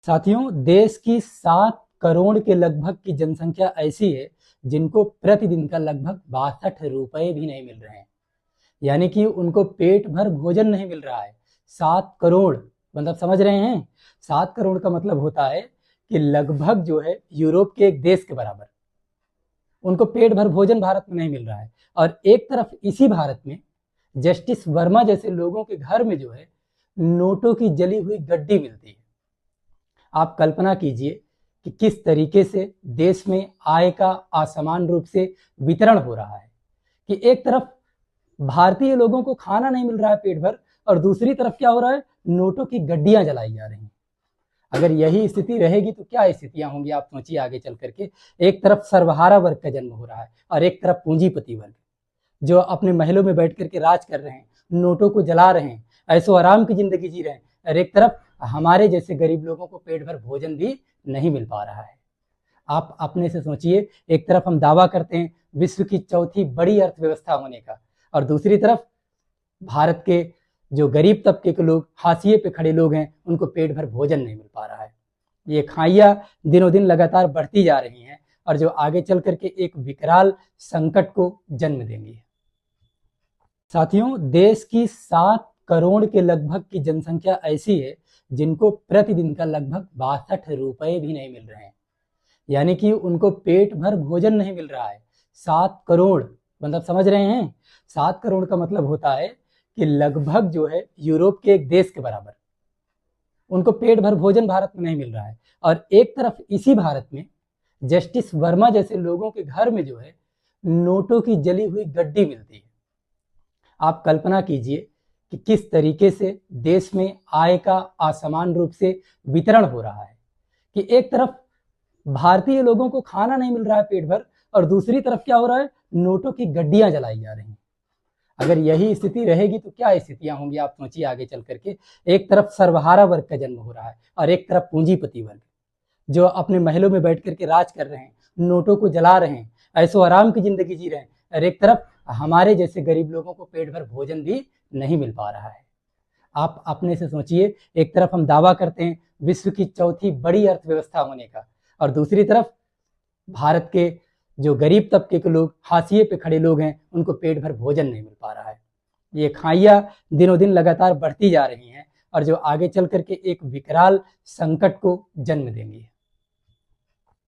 साथियों, देश की 7 करोड़ के लगभग की जनसंख्या ऐसी है जिनको प्रतिदिन का लगभग 62 रुपए भी नहीं मिल रहे हैं। यानी कि उनको पेट भर भोजन नहीं मिल रहा है। 7 करोड़ मतलब समझ रहे हैं? 7 करोड़ का मतलब होता है कि लगभग जो है यूरोप के एक देश के बराबर उनको पेट भर भोजन भारत में नहीं मिल रहा है। और एक तरफ इसी भारत में जस्टिस वर्मा जैसे लोगों के घर में जो है नोटों की जली हुई गड्डी मिलती है। आप कल्पना कीजिए कि किस तरीके से देश में आय का असमान रूप से वितरण हो रहा है कि एक तरफ भारतीय लोगों को खाना नहीं मिल रहा है पेट भर, और दूसरी तरफ क्या हो रहा है, नोटों की गड्डियां जलाई जा रही हैं। अगर यही स्थिति रहेगी तो क्या स्थितियां होंगी, आप सोचिए आगे चल करके। एक तरफ सर्वहारा वर्ग का जन्म हो रहा है और एक तरफ पूंजीपति वर्ग जो अपने महलों में बैठ करके राज कर रहे हैं, नोटों को जला रहे हैं, ऐसो आराम की जिंदगी जी रहे हैं, और एक तरफ हमारे जैसे गरीब लोगों को पेट भर भोजन भी नहीं मिल पा रहा है। आप अपने से सोचिए, एक तरफ हम दावा करते हैं विश्व की चौथी बड़ी अर्थव्यवस्था होने का, और दूसरी तरफ भारत के जो गरीब तबके के लोग, हाशिए पे खड़े लोग हैं, उनको पेट भर भोजन नहीं मिल पा रहा है। ये खाइयां दिनों दिन लगातार बढ़ती जा रही हैं और जो आगे चल करके एक विकराल संकट को जन्म देंगी। साथियों, देश की 7 करोड़ के लगभग की जनसंख्या ऐसी है जिनको प्रतिदिन का लगभग 62 रुपए भी नहीं मिल रहे हैं। यानी कि उनको पेट भर भोजन नहीं मिल रहा है। 7 करोड़ मतलब समझ रहे हैं? 7 करोड़ का मतलब होता है कि लगभग जो है यूरोप के एक देश के बराबर उनको पेट भर भोजन भारत में नहीं मिल रहा है। और एक तरफ इसी भारत में जस्टिस वर्मा जैसे लोगों के घर में जो है नोटों की जली हुई गड्डी मिलती है। आप कल्पना कीजिए कि किस तरीके से देश में आय का असमान रूप से वितरण हो रहा है कि एक तरफ भारतीय लोगों को खाना नहीं मिल रहा है पेट भर, और दूसरी तरफ क्या हो रहा है, नोटों की गड्डियां जलाई जा रही हैं। अगर यही स्थिति रहेगी तो क्या स्थितियां होंगी, आप सोचिए आगे चल करके। एक तरफ सर्वहारा वर्ग का जन्म हो रहा है और एक तरफ पूंजीपति वर्ग जो अपने महलों में बैठ करके राज कर रहे हैं, नोटों को जला रहे हैं, ऐसो आराम की जिंदगी जी रहे हैं, और एक तरफ हमारे जैसे गरीब लोगों को पेट भर भोजन भी नहीं मिल पा रहा है। आप अपने से सोचिए, एक तरफ हम दावा करते हैं विश्व की चौथी बड़ी अर्थव्यवस्था होने का, और दूसरी तरफ भारत के जो गरीब तबके के लोग, हाशिए पे खड़े लोग हैं, उनको पेट भर भोजन नहीं मिल पा रहा है। ये खाइयां दिनों दिन लगातार बढ़ती जा रही हैं और जो आगे चल करके एक विकराल संकट को जन्म देंगी।